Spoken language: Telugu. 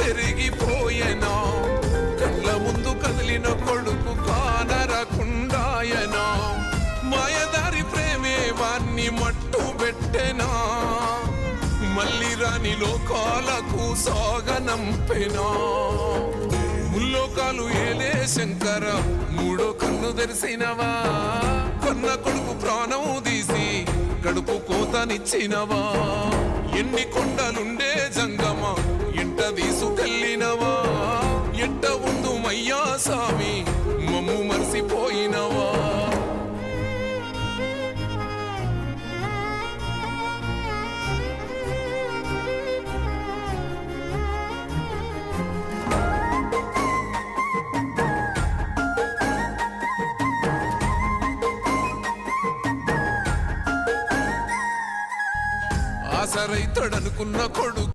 చెరిగిపోయెనా కళ్ళ ముందు కదిలిన కొడుకు కానరకుండాయనా మాయదారి ప్రేమే వాణ్ణి మట్టు పెట్టెనా మళ్ళీ రాని లోకాలకు సాగనంపెనా ముల్లోకాలు ఏలే శంకర మూడో కన్ను తెరిసినవా కన్న కొడుకు ప్రాణం తీసి కడుపు కోతనిచ్చినవా ఎన్ని కొండలుండే జంగమ ఎంట తీసుకెళ్ళినవా ఎంట ఉందు మయ్యా సామి మమ్ము మరిసిపోయినవా ఆసరైతడనుకున్న కొడుకు